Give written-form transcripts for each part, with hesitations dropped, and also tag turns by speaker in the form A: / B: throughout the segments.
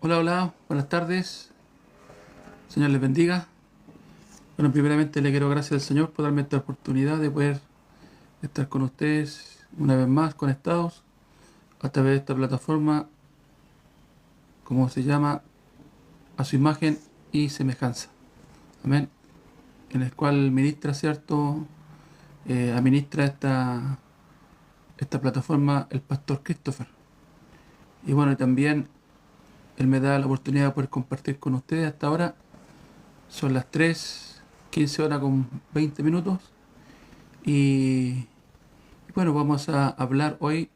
A: Hola, hola, buenas tardes. Señor les bendiga. Bueno, primeramente le quiero agradecer al Señor por darme esta oportunidad de poder estar con ustedes una vez más conectados a través de esta plataforma, como se llama, a su imagen y semejanza. Amén. En el cual ministra, ¿cierto? Administra esta plataforma el pastor Christopher. Y bueno, también él me da la oportunidad de poder compartir con ustedes hasta ahora. Son las 3:15 con 20 minutos. Y bueno, vamos a hablar hoy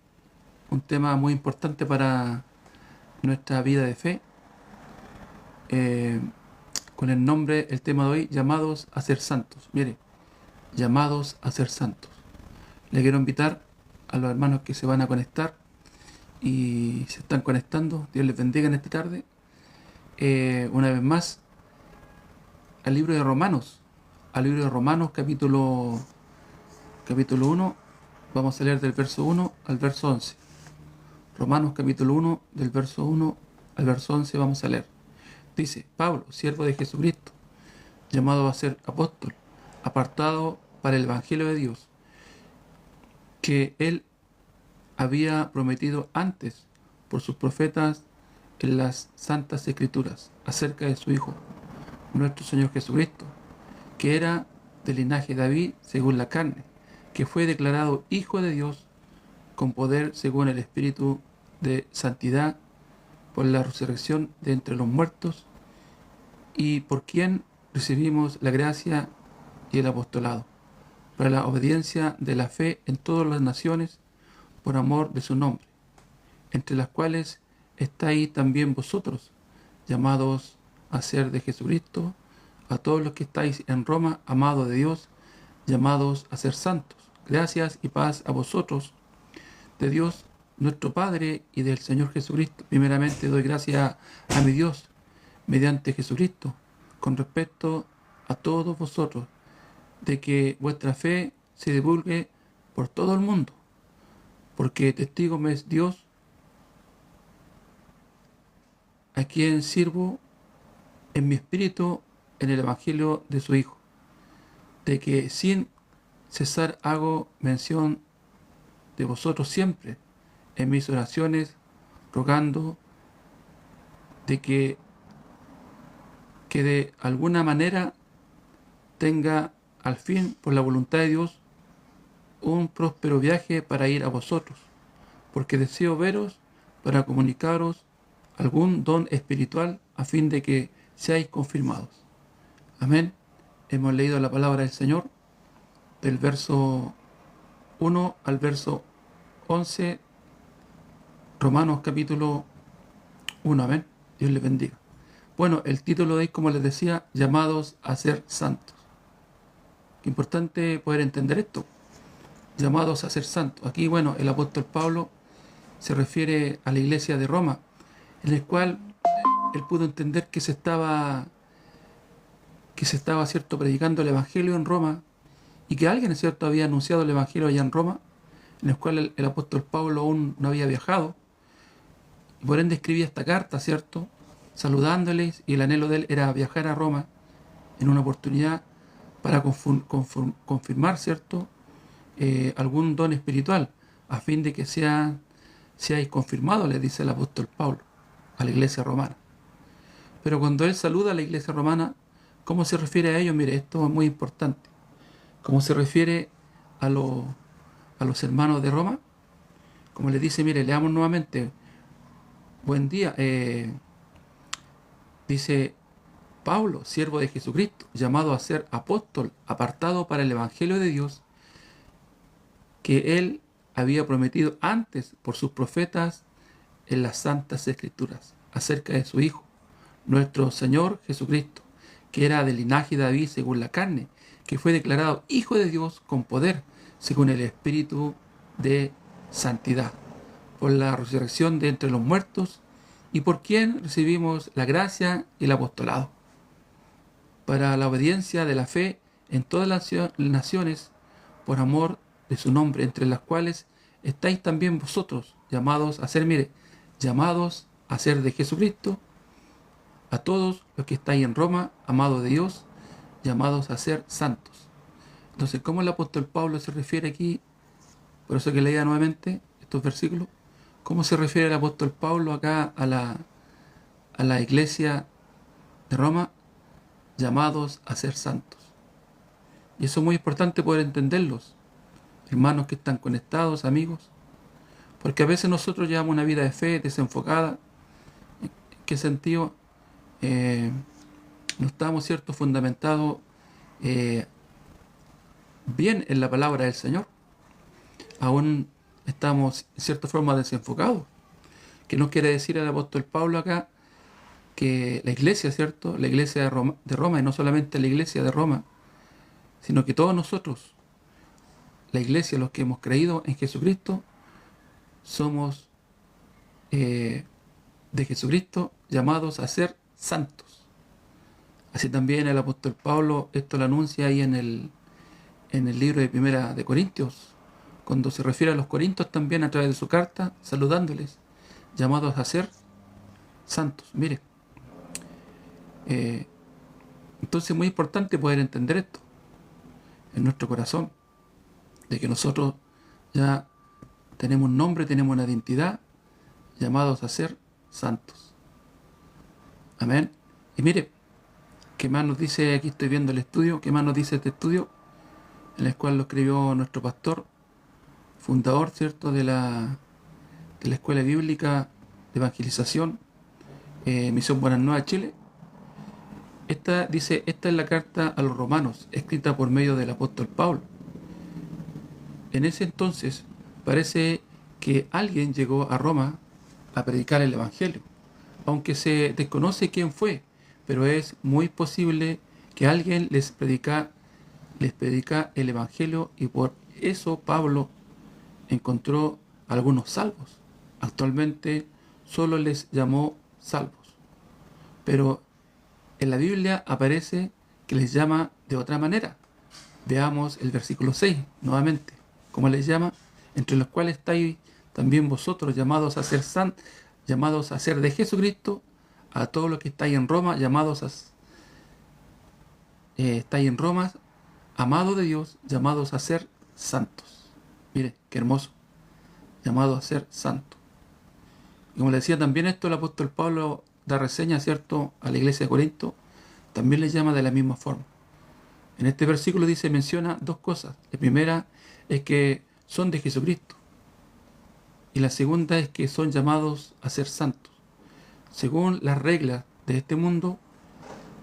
A: un tema muy importante para nuestra vida de fe, eh, con el tema de hoy, llamados a ser santos. Mire, llamados a ser santos. Le quiero invitar a los hermanos que se van a conectar y se están conectando. Dios les bendiga en esta tarde. Una vez más, al libro de Romanos. Al libro de Romanos, capítulo 1. Vamos a leer del verso 1 al verso 11. Romanos capítulo 1, del verso 1 al verso 11 vamos a leer. Dice: Pablo, siervo de Jesucristo, llamado a ser apóstol, apartado para el Evangelio de Dios, que él había prometido antes por sus profetas en las santas escrituras acerca de su Hijo, nuestro Señor Jesucristo, que era del linaje de David según la carne, que fue declarado Hijo de Dios con poder según el Espíritu de santidad por la resurrección de entre los muertos, y por quien recibimos la gracia y el apostolado, para la obediencia de la fe en todas las naciones, por amor de su nombre, entre las cuales estáis también vosotros, llamados a ser de Jesucristo, a todos los que estáis en Roma, amados de Dios, llamados a ser santos. Gracias y paz a vosotros, de Dios nuestro Padre y del Señor Jesucristo. Primeramente doy gracias a mi Dios mediante Jesucristo con respecto a todos vosotros, de que vuestra fe se divulgue por todo el mundo, porque testigo me es Dios, a quien sirvo en mi espíritu en el Evangelio de su Hijo, de que sin cesar hago mención de vosotros siempre en mis oraciones, rogando de que de alguna manera tenga al fin, por la voluntad de Dios, un próspero viaje para ir a vosotros, porque deseo veros para comunicaros algún don espiritual a fin de que seáis confirmados. Amén. Hemos leído la palabra del Señor del verso 1 al verso 11, Romanos capítulo 1. Amén. Dios les bendiga. Bueno, el título de hoy, como les decía, llamados a ser santos. Qué importante poder entender esto. Llamados a ser santos. Aquí, bueno, el apóstol Pablo se refiere a la iglesia de Roma, en el cual él pudo entender que se estaba, cierto, predicando el evangelio en Roma, y que alguien, cierto, había anunciado el evangelio allá en Roma, en el cual el apóstol Pablo aún no había viajado, y por ende escribía esta carta, cierto, saludándoles, y el anhelo de él era viajar a Roma en una oportunidad para confirmar, cierto, algún don espiritual, a fin de que seáis confirmados, le dice el apóstol Pablo a la iglesia romana. Pero cuando él saluda a la iglesia romana, ¿cómo se refiere a ellos? Mire, esto es muy importante. ¿Cómo se refiere a los hermanos de Roma? Como les dice, mire, leamos nuevamente. Buen día. Dice: Pablo, siervo de Jesucristo, llamado a ser apóstol, apartado para el Evangelio de Dios, que él había prometido antes por sus profetas en las santas escrituras, acerca de su Hijo, nuestro Señor Jesucristo, que era del linaje de David según la carne, que fue declarado Hijo de Dios con poder, según el Espíritu de santidad, por la resurrección de entre los muertos, y por quien recibimos la gracia y el apostolado, para la obediencia de la fe en todas las naciones, por amor de su nombre, entre las cuales estáis también vosotros, llamados a ser, mire, llamados a ser de Jesucristo, a todos los que estáis en Roma, amados de Dios, llamados a ser santos. Entonces, ¿cómo el apóstol Pablo se refiere aquí? Por eso que leía nuevamente estos versículos. ¿Cómo se refiere el apóstol Pablo acá a la iglesia de Roma? Llamados a ser santos. Y eso es muy importante poder entenderlos, hermanos que están conectados, amigos, porque a veces nosotros llevamos una vida de fe desenfocada. ¿En qué sentido? No estamos, ¿cierto?, fundamentados bien en la palabra del Señor. Aún estamos, en cierta forma, desenfocados. Que no quiere decir el apóstol Pablo acá que la iglesia, ¿cierto?, la iglesia de Roma, y no solamente la iglesia de Roma, sino que todos nosotros, la iglesia, los que hemos creído en Jesucristo, somos de Jesucristo llamados a ser santos. Así también el apóstol Pablo esto lo anuncia ahí en el libro de Primera de Corintios, cuando se refiere a los corintios también a través de su carta, saludándoles, llamados a ser santos. Mire, entonces es muy importante poder entender esto en nuestro corazón, de que nosotros ya tenemos un nombre, tenemos una identidad, llamados a ser santos. Amén. Y mire, ¿qué más nos dice? Aquí estoy viendo el estudio. ¿Qué más nos dice este estudio? En el cual lo escribió nuestro pastor, fundador, ¿cierto?, de la Escuela Bíblica de Evangelización, Misión Buenas Nuevas Chile. Esta es la carta a los romanos, escrita por medio del apóstol Pablo. En ese entonces parece que alguien llegó a Roma a predicar el Evangelio, aunque se desconoce quién fue, pero es muy posible que alguien les predica el Evangelio, y por eso Pablo encontró algunos salvos. Actualmente solo les llamó salvos, pero en la Biblia aparece que les llama de otra manera. Veamos el versículo 6 nuevamente. ¿Cómo les llama? Entre los cuales estáis también vosotros, llamados a ser llamados a ser de Jesucristo, a todos los que estáis en Roma, estáis en Roma, amados de Dios, llamados a ser santos. Mire, qué hermoso. Llamados a ser santos. Y como le decía también esto, el apóstol Pablo da reseña, ¿cierto?, a la iglesia de Corinto, también les llama de la misma forma. En este versículo menciona dos cosas. La primera es que son de Jesucristo, y la segunda es que son llamados a ser santos. Según las reglas de este mundo,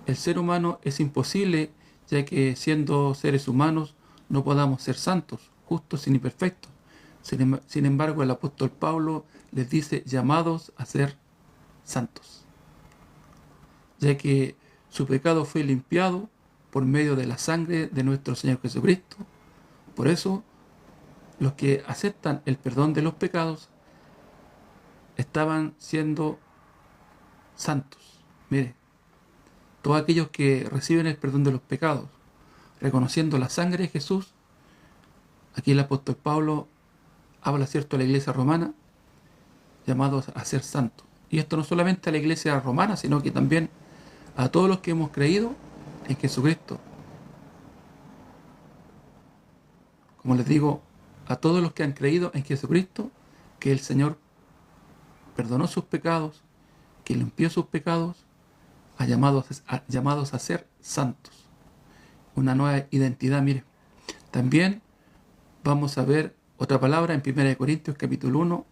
A: el ser humano es imposible, ya que siendo seres humanos no podamos ser santos, justos y perfectos. Sin embargo, el apóstol Pablo les dice llamados a ser santos, ya que su pecado fue limpiado por medio de la sangre de nuestro Señor Jesucristo. Por eso, los que aceptan el perdón de los pecados estaban siendo santos. Mire, todos aquellos que reciben el perdón de los pecados, reconociendo la sangre de Jesús, aquí el apóstol Pablo habla, ¿cierto?, a la iglesia romana, llamados a ser santos. Y esto no solamente a la iglesia romana, sino que también a todos los que hemos creído en Jesucristo. Como les digo, a todos los que han creído en Jesucristo, que el Señor perdonó sus pecados, que limpió sus pecados, llamados a ser santos. Una nueva identidad, mire. También vamos a ver otra palabra en 1 Corintios capítulo 1,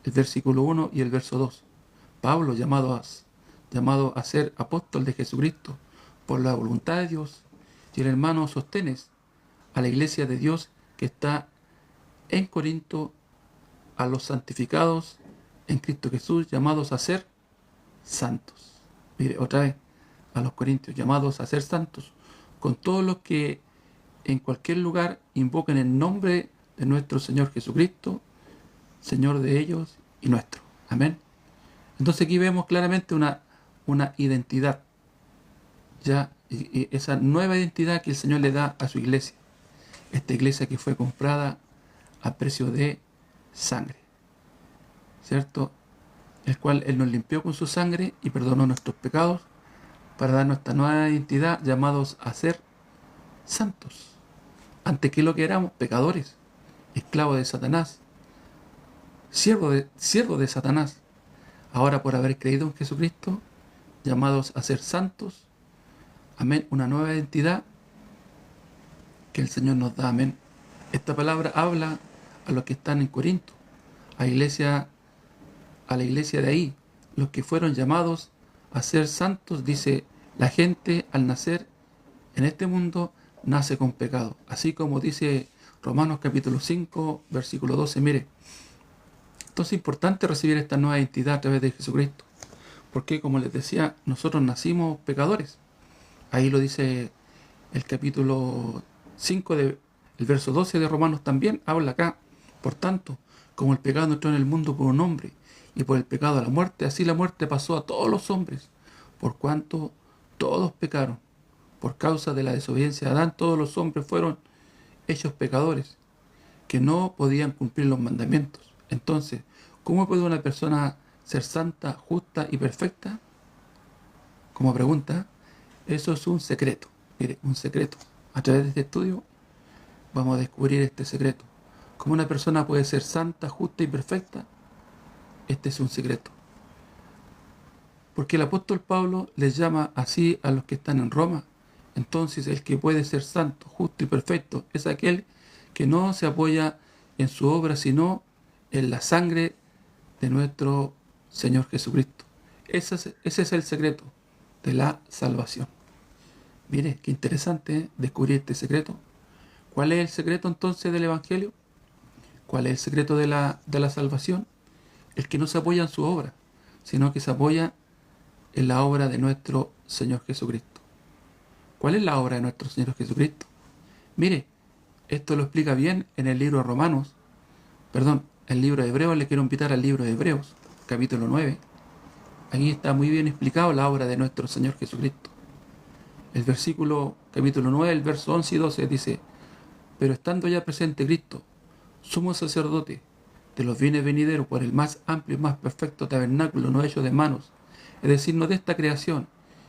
A: el versículo 1 y el verso 2. Pablo, llamado a ser apóstol de Jesucristo por la voluntad de Dios, y el hermano Sostenes, a la iglesia de Dios que está en Corinto, a los santificados en Cristo Jesús, llamados a ser santos. Mire, otra vez, a los corintios, llamados a ser santos, con todos los que en cualquier lugar invoquen el nombre de nuestro Señor Jesucristo, Señor de ellos y nuestro. Amén. Entonces aquí vemos claramente una identidad, ya, y esa nueva identidad que el Señor le da a su iglesia. Esta iglesia que fue comprada a precio de sangre, ¿cierto?, el cual Él nos limpió con su sangre y perdonó nuestros pecados, para darnos esta nueva identidad, llamados a ser santos. Antes que lo que éramos, pecadores, esclavos de Satanás, siervos de Satanás. Ahora, por haber creído en Jesucristo, llamados a ser santos. Amén. Una nueva identidad que el Señor nos da. Amén. Esta palabra habla a los que están en Corinto, a la iglesia de ahí, los que fueron llamados a ser santos. Dice, la gente al nacer en este mundo nace con pecado. Así como dice Romanos capítulo 5, versículo 12. Mire, entonces es importante recibir esta nueva identidad a través de Jesucristo. Porque, como les decía, nosotros nacimos pecadores. Ahí lo dice el capítulo 5, el verso 12 de Romanos también, habla acá. Por tanto, como el pecado entró en el mundo por un hombre, y por el pecado a la muerte, así la muerte pasó a todos los hombres, por cuanto todos pecaron. Por causa de la desobediencia de Adán, todos los hombres fueron hechos pecadores, que no podían cumplir los mandamientos. Entonces, ¿cómo puede una persona ser santa, justa y perfecta? Como pregunta, eso es un secreto. Mire, un secreto. A través de este estudio vamos a descubrir este secreto. ¿Cómo una persona puede ser santa, justa y perfecta? Este es un secreto. Porque el apóstol Pablo les llama así a los que están en Roma. Entonces, el que puede ser santo, justo y perfecto es aquel que no se apoya en su obra, sino en la sangre de nuestro Señor Jesucristo. Ese es el secreto de la salvación. Mire, qué interesante descubrir este secreto. ¿Cuál es el secreto entonces del Evangelio? ¿Cuál es el secreto de la salvación? El que no se apoya en su obra, sino que se apoya en la obra de nuestro Señor Jesucristo. ¿Cuál es la obra de nuestro Señor Jesucristo? Mire, esto lo explica bien en el libro de Romanos, el libro de Hebreos. Le quiero invitar al libro de Hebreos, capítulo 9. Aquí está muy bien explicado la obra de nuestro Señor Jesucristo. El versículo, capítulo 9, el verso 11 y 12 dice, pero estando ya presente Cristo, sumo sacerdote de los bienes venideros por el más amplio y más perfecto tabernáculo no hecho de manos, es decir, no de esta creación,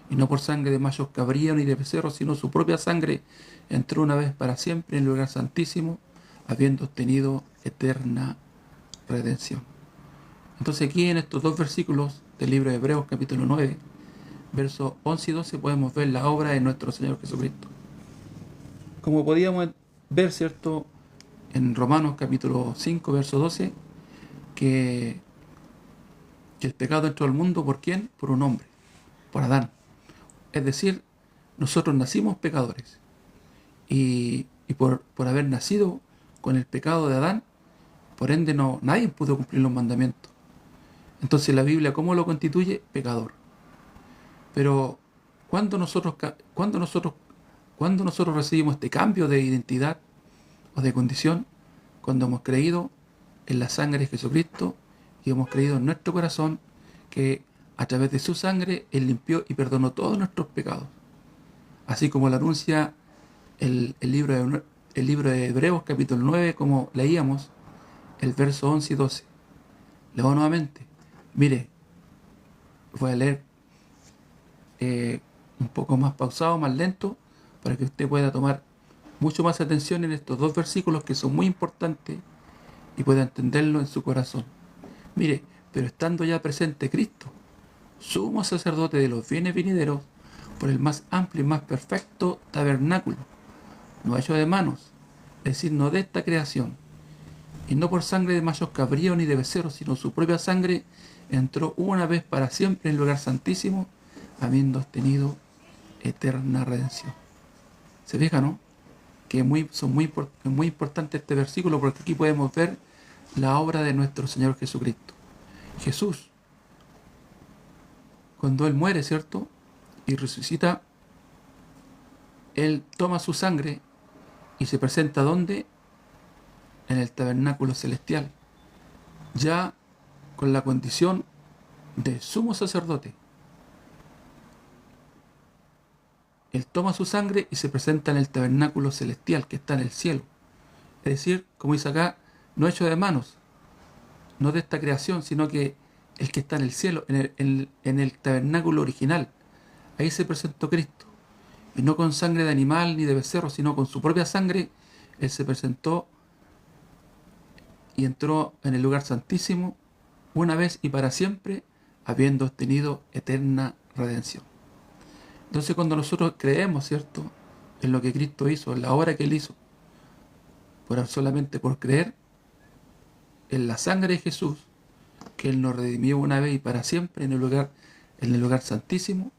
A: y no por sangre de machos cabríos ni de becerros, sino su propia sangre, entró una vez para siempre en el lugar santísimo, habiendo obtenido eterna redención. Entonces aquí en estos dos versículos del libro de Hebreos capítulo 9, versos 11 y 12, podemos ver la obra de nuestro Señor Jesucristo. Como podíamos ver, ¿cierto?, en Romanos capítulo 5, verso 12, que el pecado entró al mundo, ¿por quién? Por un hombre, por Adán. Es decir, nosotros nacimos pecadores. Y por haber nacido con el pecado de Adán, por ende nadie pudo cumplir los mandamientos. Entonces la Biblia, ¿cómo lo constituye? Pecador. Pero cuando nosotros recibimos este cambio de identidad o de condición, cuando hemos creído en la sangre de Jesucristo y hemos creído en nuestro corazón que a través de su sangre Él limpió y perdonó todos nuestros pecados. Así como lo anuncia el libro de Hebreos capítulo 9, como leíamos, el verso 11 y 12. Leo nuevamente. Mire, voy a leer un poco más pausado, más lento, para que usted pueda tomar mucho más atención en estos dos versículos que son muy importantes y pueda entenderlo en su corazón. Mire, pero estando ya presente Cristo, sumo sacerdote de los bienes venideros, por el más amplio y más perfecto tabernáculo, no hecho de manos, es decir, no de esta creación, y no por sangre de machos cabríos ni de becerros, sino su propia sangre, entró una vez para siempre en el lugar santísimo, habiendo obtenido eterna redención. ¿Se fija, no? Que es muy importante este versículo, porque aquí podemos ver la obra de nuestro Señor Jesucristo. Jesús, cuando Él muere, ¿cierto?, y resucita, Él toma su sangre y se presenta ¿dónde? En el tabernáculo celestial, ya con la condición de sumo sacerdote. Él toma su sangre y se presenta en el tabernáculo celestial que está en el cielo. Es decir, como dice acá, no hecho de manos, no de esta creación, sino que el que está en el cielo, en el tabernáculo original. ahí se presentó Cristo. Y no con sangre de animal ni de becerro, sino con su propia sangre, Él se presentó y entró en el lugar santísimo una vez y para siempre, habiendo obtenido eterna redención. Entonces cuando nosotros creemos, ¿cierto?, en lo que Cristo hizo, en la obra que Él hizo, solamente por creer en la sangre de Jesús, que Él nos redimió una vez y para siempre en el lugar santísimo,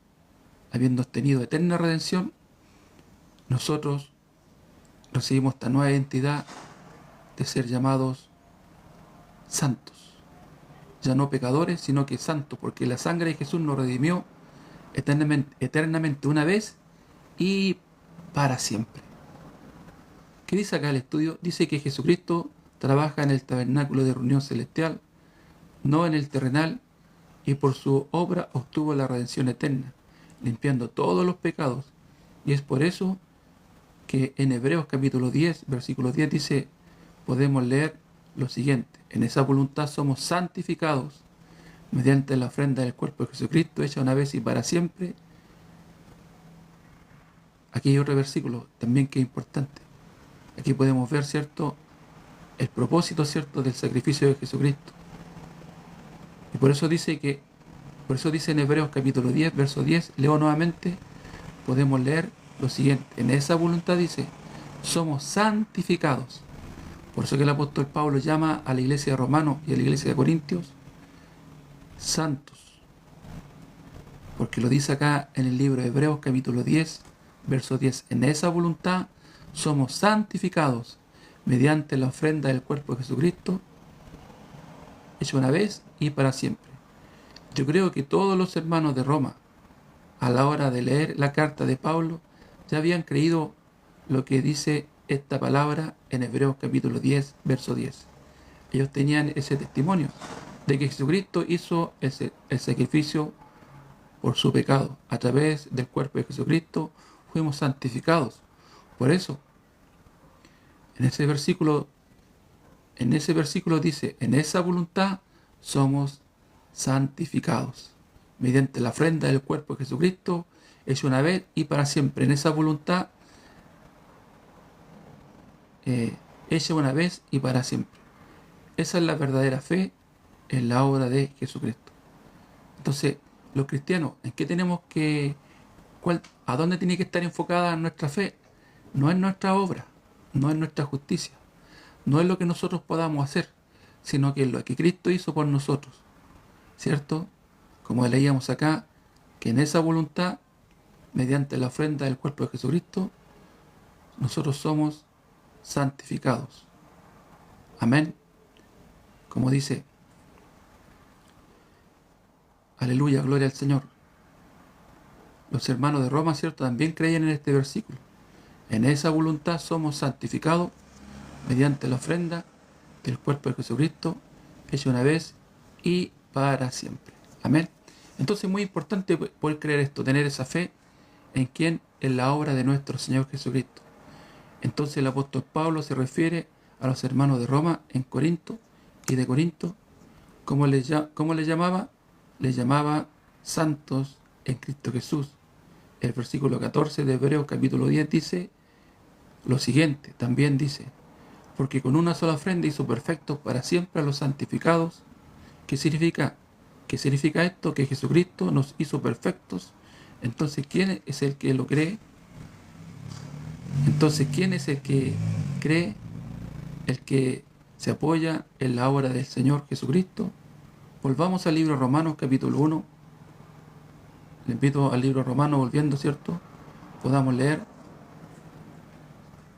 A: habiendo obtenido eterna redención, nosotros recibimos esta nueva identidad de ser llamados santos. Ya no pecadores, sino que santos, porque la sangre de Jesús nos redimió eternamente una vez y para siempre. ¿Qué dice acá el estudio? Dice que Jesucristo trabaja en el tabernáculo de reunión celestial, no en el terrenal, y por su obra obtuvo la redención eterna, limpiando todos los pecados. Y es por eso que en Hebreos capítulo 10, versículo 10 dice, podemos leer lo siguiente: en esa voluntad somos santificados mediante la ofrenda del cuerpo de Jesucristo, hecha una vez y para siempre. Aquí hay otro versículo también que es importante. Aquí podemos ver, ¿cierto?, el propósito, ¿cierto?, del sacrificio de Jesucristo. Y por eso dice en Hebreos capítulo 10, verso 10, leo nuevamente, podemos leer lo siguiente: en esa voluntad dice, somos santificados. Por eso que el apóstol Pablo llama a la iglesia de Romanos y a la iglesia de Corintios santos. Porque lo dice acá en el libro de Hebreos capítulo 10, verso 10. En esa voluntad somos santificados mediante la ofrenda del cuerpo de Jesucristo, hecho una vez y para siempre. Yo creo que todos los hermanos de Roma, a la hora de leer la carta de Pablo, ya habían creído lo que dice esta palabra en Hebreos capítulo 10, verso 10. Ellos tenían ese testimonio de que Jesucristo hizo el sacrificio por su pecado. A través del cuerpo de Jesucristo fuimos santificados. Por eso, en ese versículo dice, en esa voluntad somos santificados, mediante la ofrenda del cuerpo de Jesucristo, hecho una vez y para siempre. En esa voluntad, hecha una vez y para siempre. Esa es la verdadera fe en la obra de Jesucristo. Entonces, los cristianos, ¿en qué tenemos que, a dónde tiene que estar enfocada nuestra fe? No es nuestra obra, no es nuestra justicia, no es lo que nosotros podamos hacer, sino que es lo que Cristo hizo por nosotros, ¿cierto? Como leíamos acá, que en esa voluntad, mediante la ofrenda del cuerpo de Jesucristo, nosotros somos santificados. Amén. Como dice, aleluya, gloria al Señor. Los hermanos de Roma, ¿cierto?, también creían en este versículo. En esa voluntad somos santificados mediante la ofrenda del cuerpo de Jesucristo, hecho una vez y para siempre. Amén. Entonces es muy importante poder creer esto, tener esa fe en quién, en la obra de nuestro Señor Jesucristo. Entonces el apóstol Pablo se refiere a los hermanos de Roma en Corinto y de Corinto, ¿cómo les llamaba? Les llamaba santos en Cristo Jesús. El versículo 14 de Hebreos capítulo 10 dice lo siguiente, también dice, porque con una sola ofrenda hizo perfectos para siempre a los santificados. ¿Qué significa? ¿Qué significa esto? Que Jesucristo nos hizo perfectos. Entonces, ¿quién es el que lo cree? Entonces, ¿quién es el que cree? El que se apoya en la obra del Señor Jesucristo. Volvamos al libro Romanos capítulo 1. Le invito al libro Romanos, volviendo, ¿cierto? Podamos leer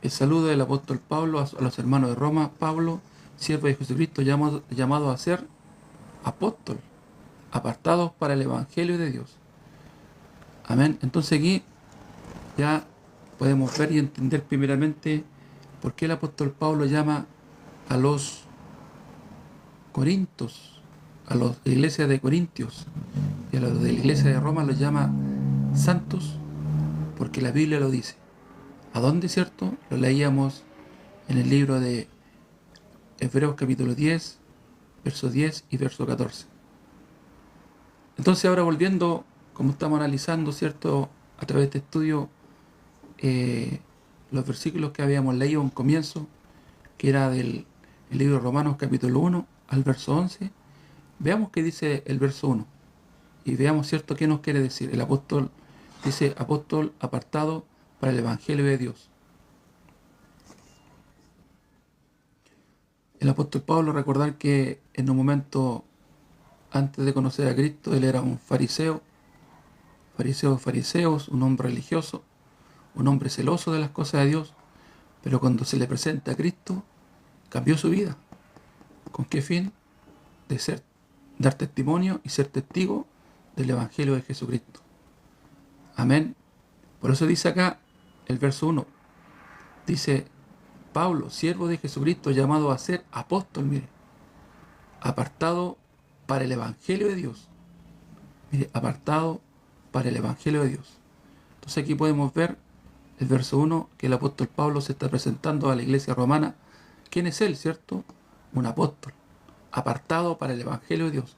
A: el saludo del apóstol Pablo a los hermanos de Roma. Pablo, siervo de Jesucristo, llamado a ser apóstol, apartados para el evangelio de Dios. Amén. Entonces aquí ya podemos ver y entender primeramente por qué el apóstol Pablo llama a los corintios, a la iglesia de Corintios y a los de la iglesia de Roma los llama santos, porque la Biblia lo dice. ¿A dónde, cierto? Lo leíamos en el libro de Hebreos capítulo 10, verso 10 y verso 14. Entonces ahora volviendo como estamos analizando, ¿cierto?, a través de este estudio, los versículos que habíamos leído en comienzo, que era del el libro de Romanos capítulo 1 al verso 11, veamos qué dice el verso 1 y veamos, ¿cierto?, qué nos quiere decir. El apóstol dice: apóstol apartado para el Evangelio de Dios. El apóstol Pablo, recordar que en un momento antes de conocer a Cristo, él era un fariseo, fariseos, un hombre religioso, un hombre celoso de las cosas de Dios, pero cuando se le presenta a Cristo, cambió su vida. ¿Con qué fin? De dar testimonio y ser testigo del Evangelio de Jesucristo. Amén. Por eso dice acá el verso 1, dice: Pablo, siervo de Jesucristo, llamado a ser apóstol, mire, apartado para el Evangelio de Dios. Mire, apartado para el Evangelio de Dios. Entonces aquí podemos ver el verso 1, que el apóstol Pablo se está presentando a la iglesia romana. ¿Quién es él, cierto? Un apóstol, apartado para el Evangelio de Dios.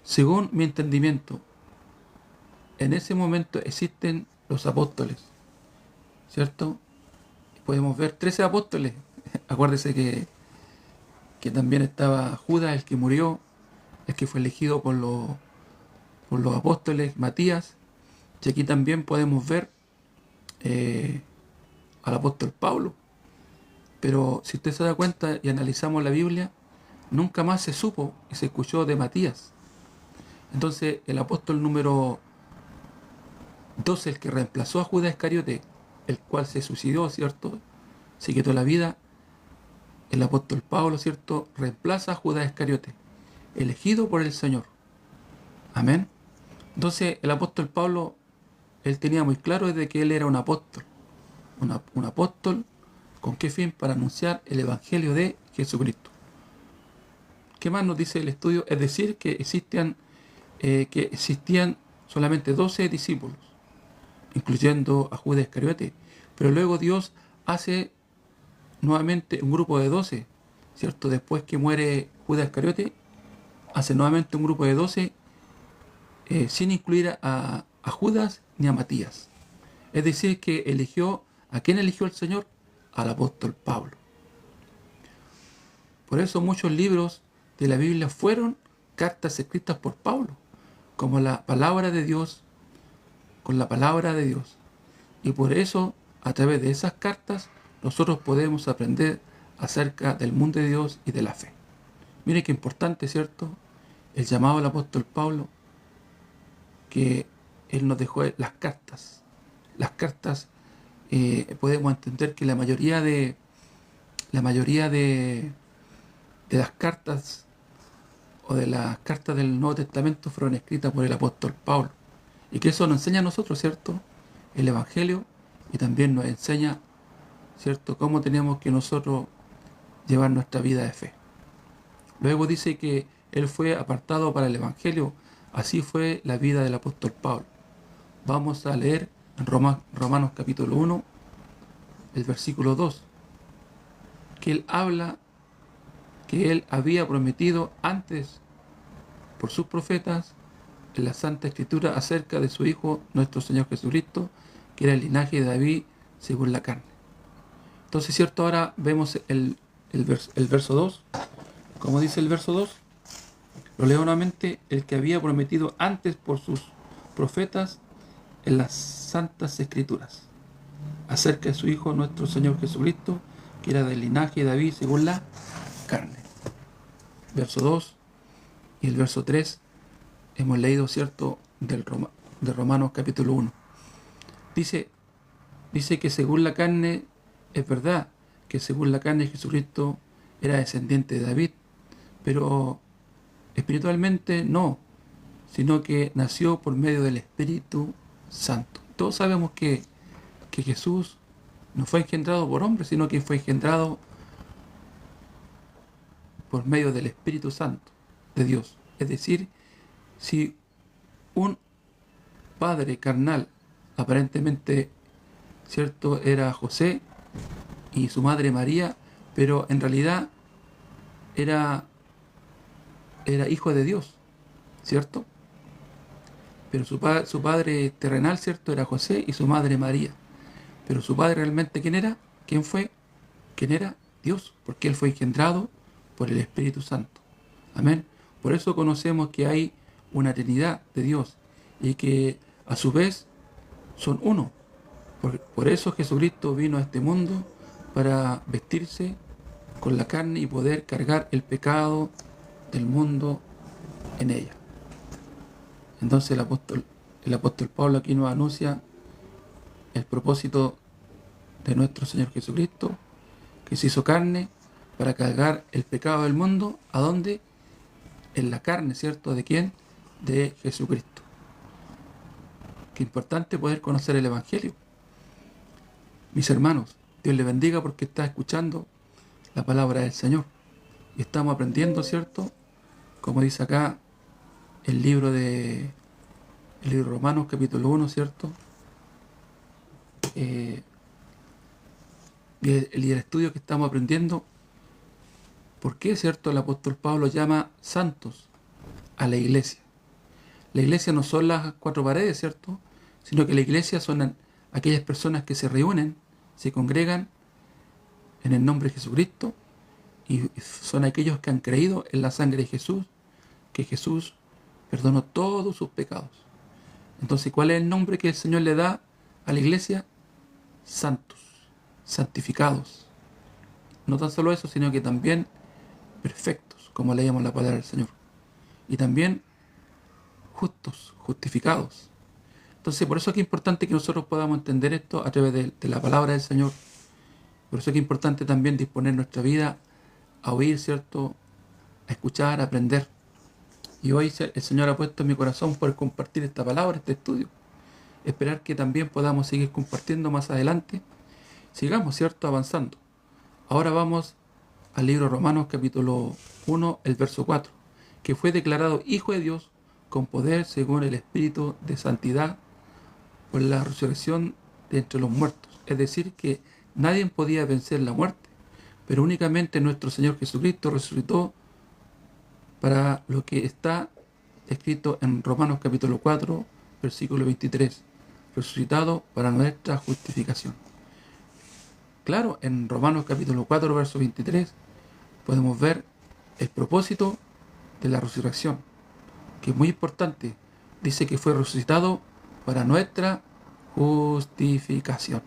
A: Según mi entendimiento, en ese momento existen los apóstoles, ¿cierto? Podemos ver 13 apóstoles. Acuérdese que también estaba Judas, el que murió, el que fue elegido por los apóstoles, Matías. Y aquí también podemos ver al apóstol Pablo. Pero si usted se da cuenta y analizamos la Biblia, nunca más se supo y se escuchó de Matías. Entonces el apóstol número 12, el que reemplazó a Judas Iscariote, el cual se suicidó, ¿cierto?, se quitó la vida, el apóstol Pablo, ¿cierto?, reemplaza a Judas Iscariote, elegido por el Señor. Amén. Entonces el apóstol Pablo, él tenía muy claro de que él era un apóstol. Un apóstol, ¿con qué fin? Para anunciar el Evangelio de Jesucristo. ¿Qué más nos dice el estudio? Es decir, que existían solamente 12 discípulos, incluyendo a Judas Iscariote. Pero luego Dios hace nuevamente un grupo de 12, ¿cierto? Después que muere Judas Iscariote, hace nuevamente un grupo de 12, sin incluir a Judas ni a Matías. Es decir, que ¿a quién eligió el Señor? Al apóstol Pablo. Por eso muchos libros de la Biblia fueron cartas escritas por Pablo, como la palabra de Dios, con la palabra de Dios. Y por eso, a través de esas cartas, nosotros podemos aprender acerca del mundo de Dios y de la fe. Mire qué importante, ¿cierto?, el llamado al apóstol Pablo, que él nos dejó las cartas. Las cartas, podemos entender que la mayoría de las cartas o de las cartas del Nuevo Testamento fueron escritas por el apóstol Pablo. Y que eso nos enseña a nosotros, ¿cierto?, el Evangelio, y también nos enseña, ¿cierto?, cómo tenemos que nosotros llevar nuestra vida de fe. Luego dice que él fue apartado para el Evangelio. Así fue la vida del apóstol Pablo. Vamos a leer en Romanos capítulo 1, el versículo 2, que él habla que él había prometido antes por sus profetas en la Santa Escritura acerca de su Hijo, nuestro Señor Jesucristo, que era el linaje de David según la carne. Entonces, ¿cierto? Ahora vemos el verso 2. Como dice el verso 2, lo leo nuevamente: el que había prometido antes por sus profetas en las Santas Escrituras acerca de su Hijo, nuestro Señor Jesucristo, que era del linaje de David según la carne. Verso 2 y el verso 3 hemos leído, ¿cierto?, de Romanos capítulo 1. Dice que según la carne, es verdad que según la carne Jesucristo era descendiente de David, pero espiritualmente no, sino que nació por medio del Espíritu Santo. Todos sabemos que Jesús no fue engendrado por hombre, sino que fue engendrado por medio del Espíritu Santo de Dios. Es decir, si un padre carnal, aparentemente, ¿cierto?, era José y su madre María, pero en realidad era hijo de Dios, ¿cierto? Pero su padre terrenal, ¿cierto?, era José y su madre María. Pero su padre realmente, ¿quién era? ¿Quién fue? ¿Quién era? Dios, porque él fue engendrado por el Espíritu Santo. Amén. Por eso conocemos que hay una Trinidad de Dios y que a su vez son uno. Por eso Jesucristo vino a este mundo para vestirse con la carne y poder cargar el pecado del mundo en ella. Entonces el apóstol Pablo aquí nos anuncia el propósito de nuestro Señor Jesucristo, que se hizo carne para cargar el pecado del mundo. ¿A dónde? En la carne, ¿cierto? ¿De quién? De Jesucristo. Qué importante poder conocer el Evangelio. Mis hermanos, Dios les bendiga porque está escuchando la palabra del Señor. Y estamos aprendiendo, ¿cierto? Como dice acá el libro Romanos, capítulo 1, ¿cierto? Y el estudio que estamos aprendiendo, ¿por qué, cierto, el apóstol Pablo llama santos a la iglesia? La iglesia no son las cuatro paredes, ¿cierto?, sino que la iglesia son aquellas personas que se reúnen, se congregan en el nombre de Jesucristo, y son aquellos que han creído en la sangre de Jesús, que Jesús perdonó todos sus pecados. Entonces, ¿cuál es el nombre que el Señor le da a la iglesia? Santos, santificados. No tan solo eso, sino que también perfectos, como leíamos la palabra del Señor. Y también justos, justificados. Entonces, por eso es que es importante que nosotros podamos entender esto a través de la palabra del Señor. Por eso es que es importante también disponer nuestra vida a oír, ¿cierto?, a escuchar, a aprender. Y hoy el Señor ha puesto en mi corazón por compartir esta palabra, este estudio. Esperar que también podamos seguir compartiendo más adelante. Sigamos, ¿cierto?, avanzando. Ahora vamos al libro Romanos, capítulo 1, el verso 4. Que fue declarado Hijo de Dios con poder según el Espíritu de Santidad por la resurrección de entre los muertos. Es decir, que nadie podía vencer la muerte, pero únicamente nuestro Señor Jesucristo resucitó para lo que está escrito en Romanos capítulo 4, versículo 23. Resucitado para nuestra justificación. Claro, en Romanos capítulo 4, verso 23, podemos ver el propósito de la resurrección, que es muy importante. Dice que fue resucitado para nuestra justificación.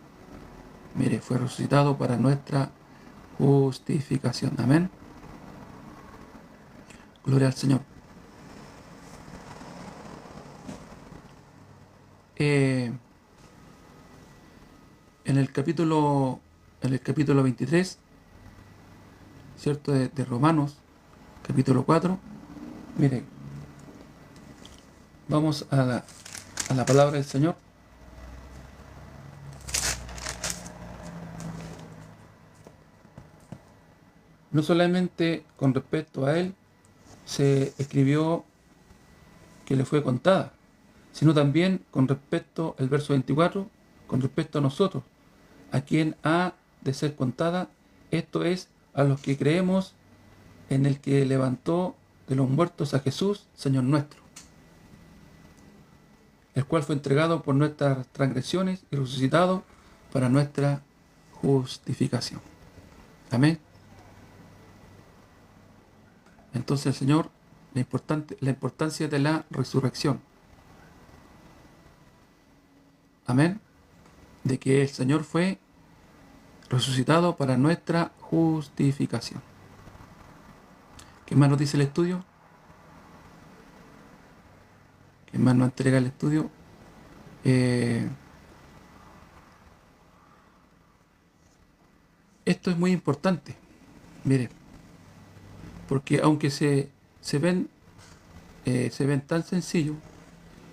A: Mire, fue resucitado para nuestra justificación. Amén. Gloria al Señor. En el capítulo 23, ¿cierto?, de Romanos, capítulo 4, mire, vamos a la palabra del Señor. No solamente con respecto a él se escribió que le fue contada, sino también con respecto al verso 24, con respecto a nosotros, a quien ha de ser contada, esto es, a los que creemos en el que levantó de los muertos a Jesús, Señor nuestro, el cual fue entregado por nuestras transgresiones y resucitado para nuestra justificación. Amén. Entonces el Señor, la importancia de la resurrección. Amén. De que el Señor fue resucitado para nuestra justificación. ¿Qué más nos dice el estudio? ¿Qué más nos entrega el estudio? Esto es muy importante. Mire, porque aunque se ven tan sencillos,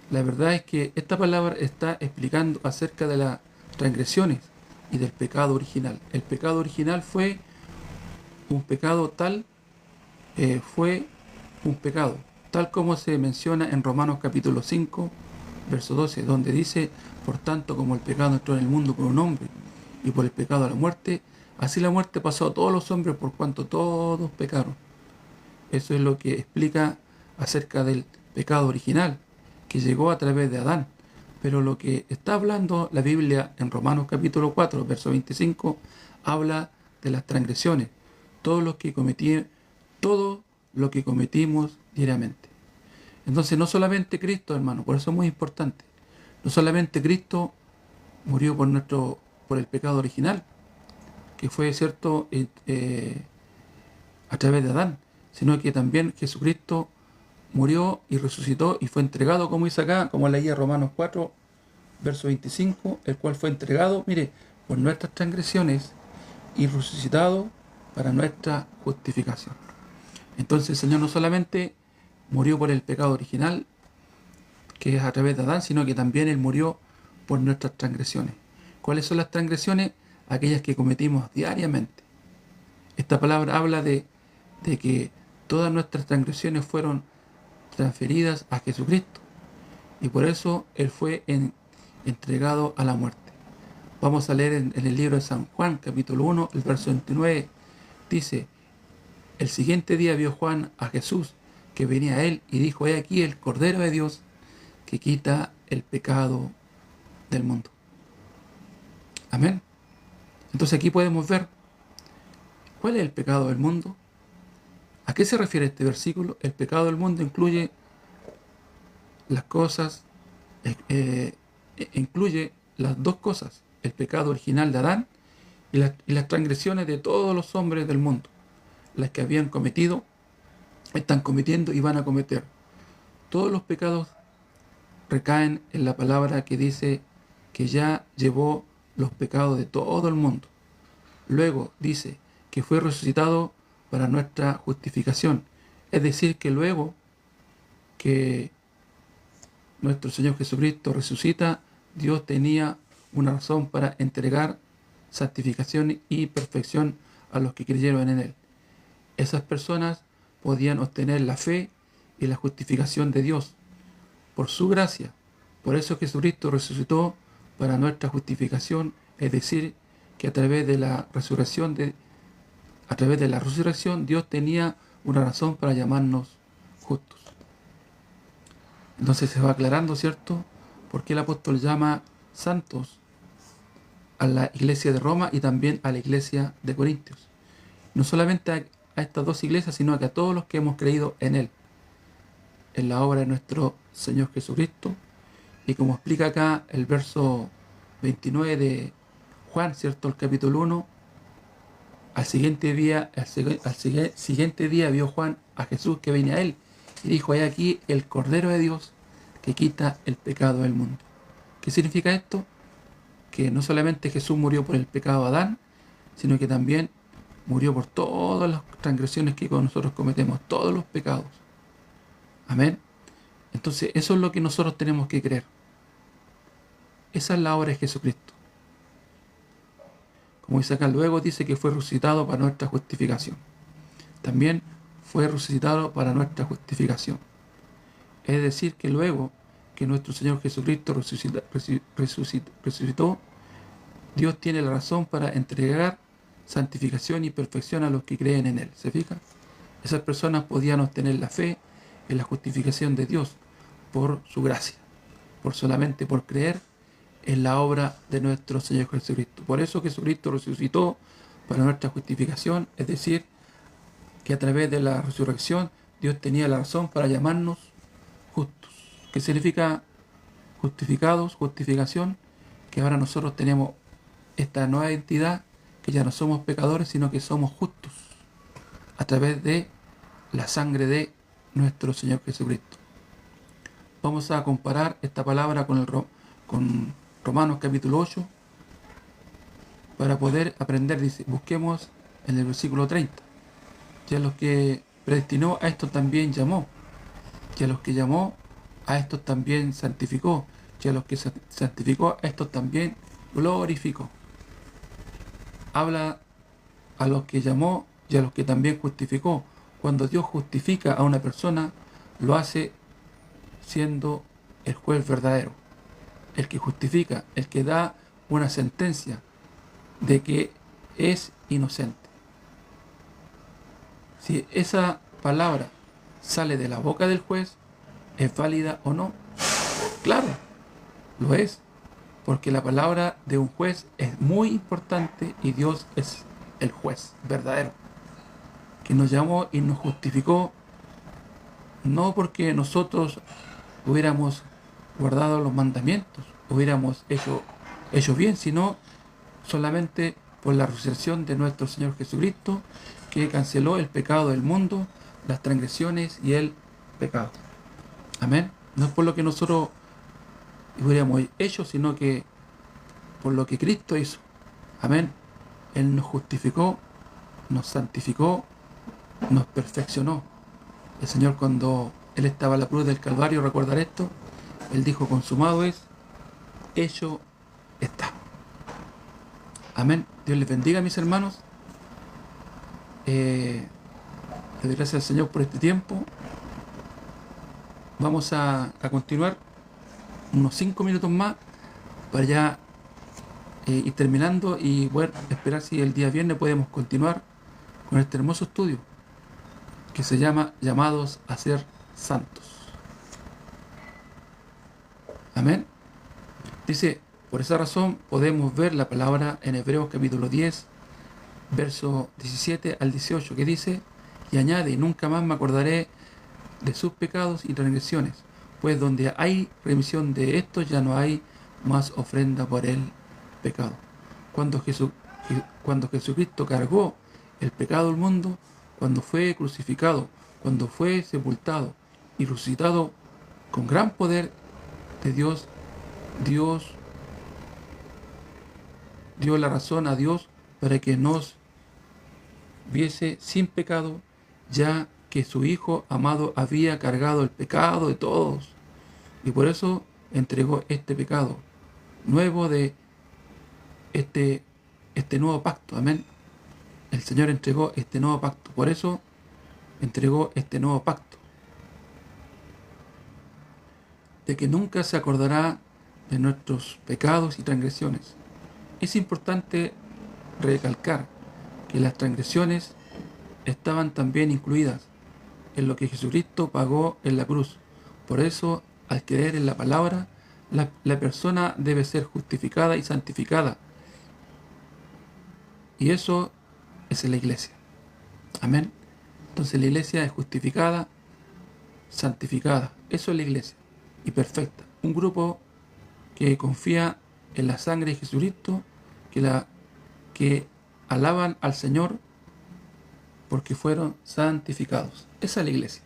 A: la verdad es que esta palabra está explicando acerca de las transgresiones y del pecado original. El pecado original fue un pecado tal como se menciona en Romanos capítulo 5, verso 12, donde dice: por tanto, como el pecado entró en el mundo por un hombre, y por el pecado la muerte, así la muerte pasó a todos los hombres por cuanto todos pecaron. Eso es lo que explica acerca del pecado original, que llegó a través de Adán. Pero lo que está hablando la Biblia en Romanos capítulo 4, verso 25, habla de las transgresiones, todo lo que cometimos diariamente. Entonces no solamente Cristo, hermano, por eso es muy importante, no solamente Cristo murió por el pecado original, que fue cierto a través de Adán, sino que también Jesucristo murió y resucitó y fue entregado, como dice acá, como leía Romanos 4, verso 25, el cual fue entregado, mire, por nuestras transgresiones y resucitado para nuestra justificación. Entonces el Señor no solamente murió por el pecado original, que es a través de Adán, sino que también Él murió por nuestras transgresiones. ¿Cuáles son las transgresiones? Aquellas que cometimos diariamente. Esta palabra habla de que todas nuestras transgresiones fueron transferidas a Jesucristo, y por eso Él fue entregado a la muerte. Vamos a leer en el libro de San Juan, capítulo 1, el verso 29, dice: el siguiente día vio Juan a Jesús que venía a él y dijo: he aquí el Cordero de Dios que quita el pecado del mundo. Amén. Entonces aquí podemos ver cuál es el pecado del mundo. ¿A qué se refiere este versículo? El pecado del mundo incluye las cosas, incluye las dos cosas: el pecado original de Adán y las transgresiones de todos los hombres del mundo, las que habían cometido, están cometiendo y van a cometer. Todos los pecados recaen en la palabra que dice que ya llevó los pecados de todo el mundo. Luego dice que fue resucitado para nuestra justificación. Es decir, que luego que nuestro Señor Jesucristo resucita, Dios tenía una razón para entregar santificación y perfección a los que creyeron en Él. Esas personas podían obtener la fe y la justificación de Dios por su gracia. Por eso Jesucristo resucitó para nuestra justificación, es decir, que a través de la resurrección Dios tenía una razón para llamarnos justos. Entonces se va aclarando, ¿cierto?, por qué el apóstol llama santos a la iglesia de Roma y también a la iglesia de Corintios. No solamente a estas dos iglesias, sino que a todos los que hemos creído en Él, en la obra de nuestro Señor Jesucristo. Y como explica acá el verso 29 de Juan, ¿cierto?, el capítulo 1, al siguiente día vio Juan a Jesús que venía a él y dijo: he aquí el Cordero de Dios que quita el pecado del mundo. ¿Qué significa esto? Que no solamente Jesús murió por el pecado de Adán, sino que también murió por todas las transgresiones que nosotros cometemos, todos los pecados. Amén. Entonces eso es lo que nosotros tenemos que creer. Esa es la obra de Jesucristo. Como dice acá, luego dice que fue resucitado para nuestra justificación. También fue resucitado para nuestra justificación. Es decir, que luego que nuestro Señor Jesucristo resucitó, Dios tiene la razón para entregar santificación y perfección a los que creen en Él. ¿Se fija? Esas personas podían obtener la fe en la justificación de Dios por su gracia, solamente por creer en la obra de nuestro Señor Jesucristo. Por eso Jesucristo resucitó para nuestra justificación, es decir, que a través de la resurrección Dios tenía la razón para llamarnos justos. ¿Qué significa justificados, justificación? Que ahora nosotros tenemos esta nueva identidad, que ya no somos pecadores, sino que somos justos a través de la sangre de nuestro Señor Jesucristo. Vamos a comparar esta palabra con Romanos capítulo 8 para poder aprender. Dice, busquemos en el versículo 30. Y a los que predestinó, a estos también llamó. Y a los que llamó, a estos también santificó. Y a los que santificó, a estos también glorificó. Habla a los que llamó y a los que también justificó. Cuando Dios justifica a una persona, lo hace siendo el juez verdadero, el que justifica, el que da una sentencia de que es inocente. Si esa palabra sale de la boca del juez, ¿es válida o no? Claro, lo es, porque la palabra de un juez es muy importante y Dios es el juez verdadero, que nos llamó y nos justificó, no porque nosotros hubiéramos guardado los mandamientos, hubiéramos hecho bien, sino solamente por la resurrección de nuestro Señor Jesucristo, que canceló el pecado del mundo, las transgresiones y el pecado. Amén. No es por lo que nosotros hubiéramos hecho, sino que por lo que Cristo hizo. Amén. Él nos justificó, nos santificó, nos perfeccionó. El Señor, cuando Él estaba en la cruz del Calvario, recordar esto, Él dijo: consumado es, hecho está. Amén. Dios les bendiga, mis hermanos. Le doy gracias al Señor por este tiempo. Vamos a continuar unos 5 minutos más para ya ir terminando y bueno, esperar si el día viernes podemos continuar con este hermoso estudio que se llama Llamados a ser santos. Amén. Dice: por esa razón podemos ver la palabra en Hebreos capítulo 10, verso 17 al 18, que dice, y añade: y nunca más me acordaré de sus pecados y transgresiones, pues donde hay remisión de estos ya no hay más ofrenda por el pecado. Cuando Jesucristo cargó el pecado del mundo, cuando fue crucificado, cuando fue sepultado y resucitado con gran poder de Dios, Dios dio la razón a Dios para que nos viese sin pecado, ya que su Hijo amado había cargado el pecado de todos, y por eso entregó este pecado nuevo de este nuevo pacto. Amén. El Señor entregó este nuevo pacto, por eso entregó este nuevo pacto, de que nunca se acordará de nuestros pecados y transgresiones. Es importante recalcar que las transgresiones estaban también incluidas en lo que Jesucristo pagó en la cruz. Por eso, al creer en la palabra, la persona debe ser justificada y santificada. Y eso es en la iglesia. Amén. Entonces la iglesia es justificada, santificada. Eso es la iglesia. Y perfecta. Un grupo que confía en la sangre de Jesucristo, que alaban al Señor porque fueron santificados. Esa es la iglesia.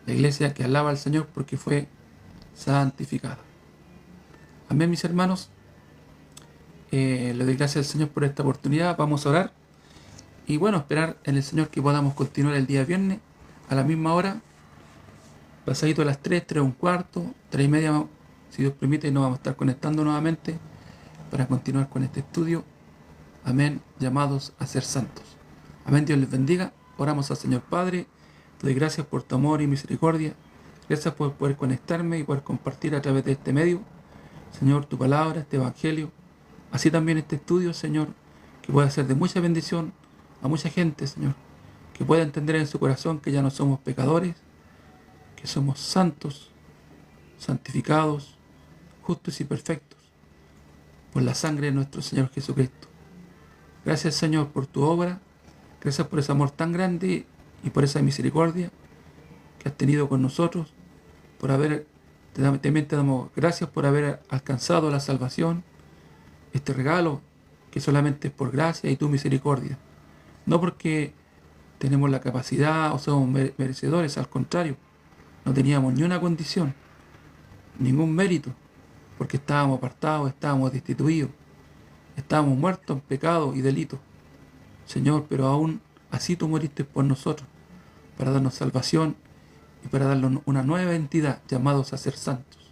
A: La iglesia que alaba al Señor porque fue santificada. Amén, mis hermanos. Le doy gracias al Señor por esta oportunidad. Vamos a orar. Y bueno, esperar en el Señor que podamos continuar el día viernes a la misma hora. Pasadito a las 3, 3 un cuarto, 3 y media, si Dios permite, nos vamos a estar conectando nuevamente para continuar con este estudio. Amén. Llamados a ser santos. Amén. Dios les bendiga. Oramos al Señor Padre. Te doy gracias por tu amor y misericordia. Gracias por poder conectarme y poder compartir a través de este medio, Señor, tu palabra, este evangelio. Así también este estudio, Señor, que pueda ser de mucha bendición a mucha gente, Señor. Que pueda entender en su corazón que ya no somos pecadores, que somos santos, santificados, justos y perfectos por la sangre de nuestro Señor Jesucristo. Gracias, Señor, por tu obra. Gracias por ese amor tan grande y por esa misericordia que has tenido con nosotros. También te damos gracias por haber alcanzado la salvación, este regalo que solamente es por gracia y tu misericordia. No porque tenemos la capacidad o somos merecedores, al contrario, no teníamos ni una condición, ningún mérito, porque estábamos apartados, estábamos destituidos, estábamos muertos en pecado y delitos. Señor, pero aún así tú moriste por nosotros, para darnos salvación y para darnos una nueva identidad, llamados a ser santos.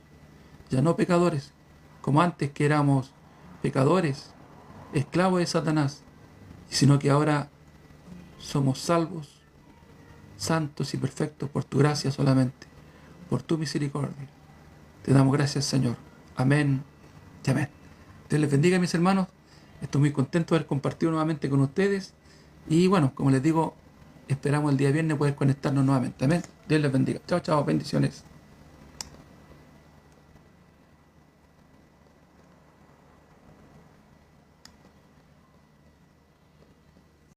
A: Ya no pecadores, como antes que éramos pecadores, esclavos de Satanás, sino que ahora somos salvos, santos y perfectos por tu gracia solamente, por tu misericordia. Te damos gracias, Señor. Amén y amén. Dios les bendiga, mis hermanos. Estoy muy contento de haber compartido nuevamente con ustedes. Y bueno, como les digo, esperamos el día viernes poder conectarnos nuevamente. Amén. Dios les bendiga. Chao, chao. Bendiciones.